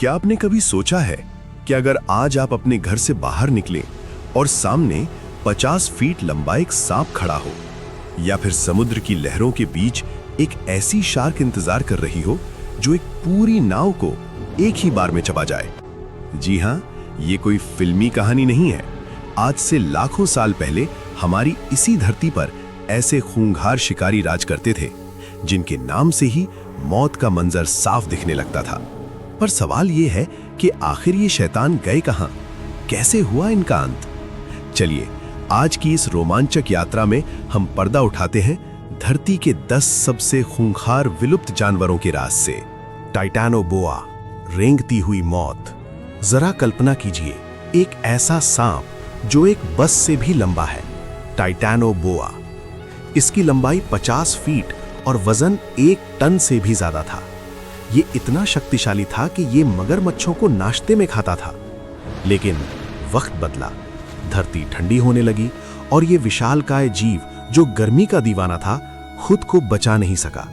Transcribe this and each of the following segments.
क्या आपने कभी सोचा है कि अगर आज आप अपने घर से बाहर निकलें और सामने 50 फीट लंबा एक सांप खड़ा हो, या फिर समुद्र की लहरों के बीच एक ऐसी शार्क इंतजार कर रही हो जो एक पूरी नाव को एक ही बार में चबा जाए? जी हां, ये कोई फिल्मी कहानी नहीं है। आज से लाखों साल पहले हमारी इसी धरती पर ऐसे खूंखार शिकारी राज करते थे, जिनके नाम से ही मौत का मंजर साफ दिखने लगता था। पर सवाल ये है कि आखिर ये शैतान गए कहां? कैसे हुआ इनका अंत? चलिए, आज की इस रोमांचक यात्रा में हम पर्दा उठाते हैं धरती के 10 सबसे खूंखार विलुप्त जानवरों के राज से। टाइटैनोबोआ, रेंगती हुई मौत। जरा कल्पना कीजिए, एक ऐसा सांप जो एक बस से भी लंबा है। टाइटैनोबोआ, इसकी लंबाई 50 फीट और वजन 1 टन से भी ज्यादा था। ये इतना शक्तिशाली था कि ये मगरमच्छों को नाश्ते में खाता था। लेकिन वक्त बदला, धरती ठंडी होने लगी और ये विशालकाय जीव जो गर्मी का दीवाना था, खुद को बचा नहीं सका।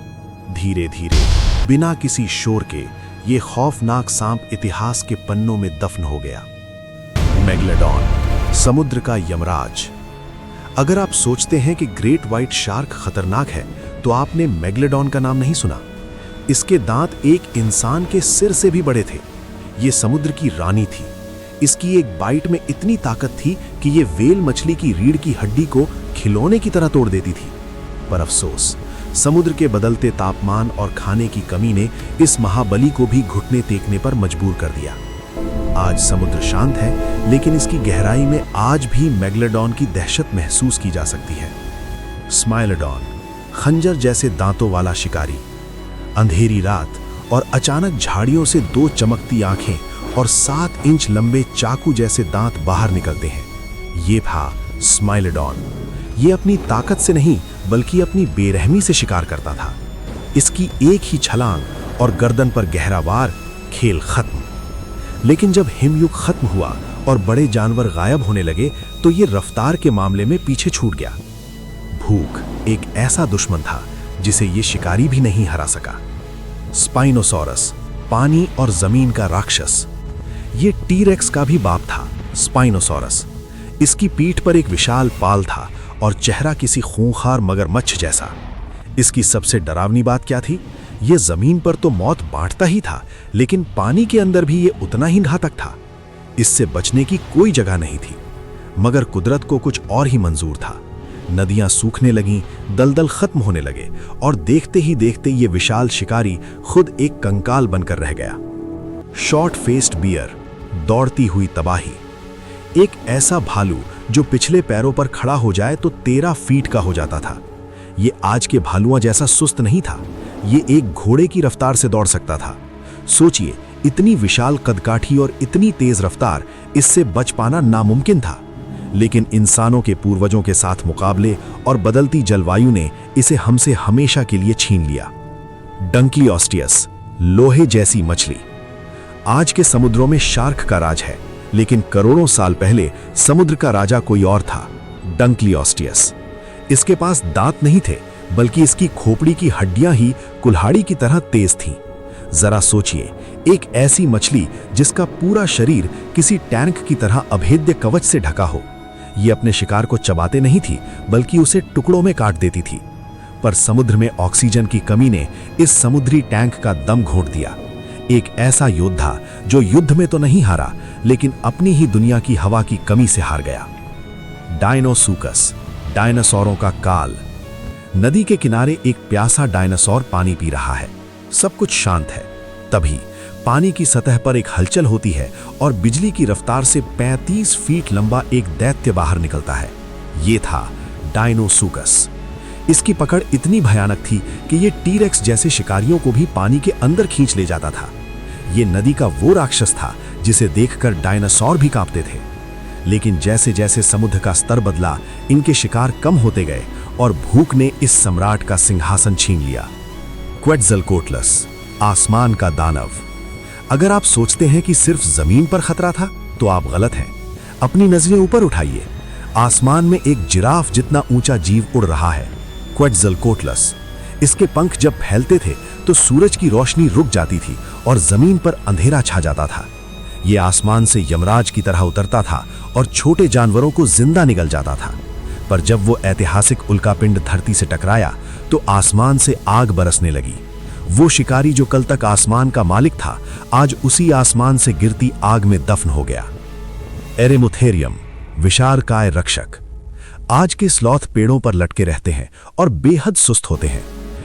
धीरे धीरे, बिना किसी शोर के, ये खौफनाक सांप इतिहास के पन्नों में दफन हो गया। मेगलोडॉन, समुद्र का यमराज। अगर आप सोचते हैं कि ग्रेट व्हाइट शार्क खतरनाक है, तो आपने मेगलोडॉन का नाम नहीं सुना। इसके दांत एक इंसान के सिर से भी बड़े थे। ये समुद्र की रानी थी। इसकी एक बाइट में इतनी ताकत थी कि ये व्हेल मछली की रीढ़ की हड्डी को खिलौने की तरह तोड़ देती थी। पर अफसोस, समुद्र के बदलते तापमान और खाने की कमी ने इस महाबली को भी घुटने टेकने पर मजबूर कर दिया। आज समुद्र शांत है, लेकिन इसकी गहराई में आज भी मेगलोडॉन की दहशत महसूस की जा सकती है। स्माइलोडॉन, खंजर जैसे दांतों वाला शिकारी। अंधेरी रात और अचानक झाड़ियों से 2 चमकती आंखें और 7 इंच लंबे चाकू जैसे दांत बाहर निकलते हैं। ये था स्माइलोडॉन। ये अपनी ताकत से नहीं, बल्कि अपनी बेरहमी से शिकार करता था। इसकी एक ही छलांग और गर्दन पर गहरा वार, खेल खत्म। लेकिन जब हिमयुग खत्म हुआ और बड़े जानवर गायब होने लगे, तो ये रफ्तार के मामले में पीछे छूट गया। भूख एक ऐसा दुश्मन था जिसे ये शिकारी भी नहीं हरा सका। स्पाइनोसॉरस, पानी और जमीन का राक्षस। ये टी-रेक्स का भी बाप था। स्पाइनोसॉरस, इसकी पीठ पर एक विशाल पाल था और चेहरा किसी खूंखार मगरमच्छ जैसा। इसकी सबसे डरावनी बात क्या थी? ये जमीन पर तो मौत बांटता ही था, लेकिन पानी के अंदर भी ये उतना ही घातक था। इससे बचने की कोई जगह नहीं थी। मगर कुदरत को कुछ और ही मंजूर था। नदियां सूखने लगीं, दलदल खत्म होने लगे और देखते ही देखते ये विशाल शिकारी खुद एक कंकाल बनकर रह गया। शॉर्ट फेस्ड बियर, दौड़ती हुई तबाही। एक ऐसा भालू जो पिछले पैरों पर खड़ा हो जाए तो 13 फीट का हो जाता था। ये आज के भालुओं जैसा सुस्त नहीं था। ये एक घोड़े की रफ्तार से दौड़ सकता था। सोचिए, इतनी विशाल कदकाठी और इतनी तेज रफ्तार, इससे बच पाना नामुमकिन था। लेकिन इंसानों के पूर्वजों के साथ मुकाबले और बदलती जलवायु ने इसे हमसे हमेशा के लिए छीन लिया। डंक्लियोस्टियस, लोहे जैसी मछली। आज के समुद्रों में शार्क का राज है, लेकिन करोड़ों साल पहले समुद्र का राजा कोई और था, डंक्लियोस्टियस। इसके पास दांत नहीं थे, बल्कि इसकी खोपड़ी की हड्डियां ही कुल्हाड़ी की तरह तेज थीं। जरा सोचिए, एक ऐसी मछली जिसका पूरा शरीर किसी टैंक की तरह अभेद्य कवच से ढका हो। ये अपने शिकार को चबाते नहीं थी, बल्कि उसे टुकड़ों में काट देती थी। पर समुद्र में ऑक्सीजन की कमी ने इस समुद्री टैंक का दम घोट दिया। एक ऐसा योद्धा जो युद्ध में तो नहीं हारा, लेकिन अपनी ही दुनिया की हवा की कमी से हार गया। डायनोसूकस, डायनासोरों का काल। नदी के किनारे एक प्यासा डायनासोर पानी पी रहा है। सब कुछ शांत है। तभी पानी की सतह पर एक हलचल होती है और बिजली की रफ्तार से 35 फीट लंबा एक दैत्य बाहर निकलता है। ये था डायनोसूकस। इसकी पकड़ इतनी भयानक थी कि ये टी-रेक्स जैसे शिकारियों को भी पानी के अंदर खींच ले जाता था। ये नदी का वो राक्षस था जिसे देखकर डायनासोर भी कांपते थे। लेकिन जैसे जैसे समुद्र का स्तर बदला, इनके शिकार कम होते गए और भूख ने इस सम्राट का सिंहासन छीन लिया। क्वेट्ज़लकोट्लस, आसमान का दानव। अगर आप सोचते हैं कि सिर्फ जमीन पर खतरा था, तो आप गलत हैं। अपनी नजरें ऊपर उठाइए। आसमान में एक जिराफ जितना ऊंचा जीव उड़ रहा है, क्वेट्ज़लकोट्लस। इसके पंख जब फैलते थे तो सूरज की रोशनी रुक जाती थी और जमीन पर अंधेरा छा जाता था। ये आसमान से यमराज की तरह उतरता था और छोटे जानवरों को जिंदा निगल जाता था। पर जब वो ऐतिहासिक उल्कापिंड धरती से टकराया तो आसमान से आग बरसने लगी। वो शिकारी जो कल तक आसमान का मालिक था, आज उसी आसमान से गिरती आग में दफन हो गया। एरेमुथेरियम, विशालकाय रक्षक। आज के स्लॉथ पेड़ों पर लटके रहते हैं और बेहद सुस्त होते हैं,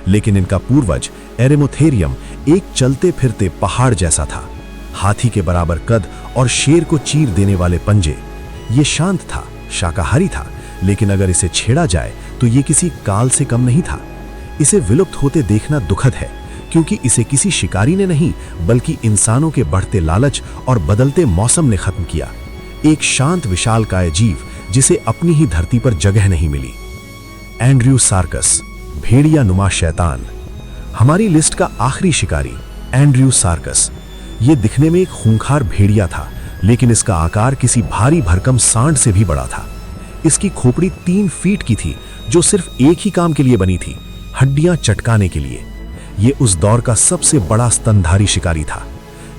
लेकिन इनका पूर्वज एरेमुथेरियम एक चलते फिरते पहाड़ जैसा था। हाथी के बराबर कद और शेर को चीर देने वाले पंजे। ये शांत था, शाकाहारी था, लेकिन अगर इसे छेड़ा जाए तो ये किसी काल से कम नहीं था। इसे विलुप्त होते देखना दुखद है, क्योंकि इसे किसी शिकारी ने नहीं बल्कि इंसानों के बढ़ते लालच और बदलते मौसम ने खत्म किया। एक शांत विशालकाय जीव जिसे अपनी ही धरती पर जगह नहीं मिली। एंड्रयूसार्कस, भेड़िया नुमा शैतान। हमारी लिस्ट का आखिरी शिकारी एंड्रयूसार्कस। ये दिखने में एक खूंखार भेड़िया था, लेकिन इसका आकार किसी भारी भरकम सांड से भी बड़ा था। इसकी खोपड़ी 3 फीट की थी, जो सिर्फ एक ही काम के लिए बनी थी, हड्डियां चटकाने के लिए। ये उस दौर का सबसे बड़ा स्तनधारी शिकारी था।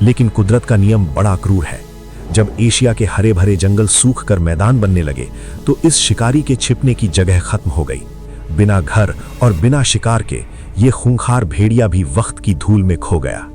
लेकिन कुदरत का नियम बड़ा क्रूर है। जब एशिया के हरे भरे जंगल सूख कर मैदान बनने लगे तो इस शिकारी के छिपने की जगह खत्म हो गई। बिना घर और बिना शिकार के ये खूंखार भेड़िया भी वक्त की धूल में खो गया।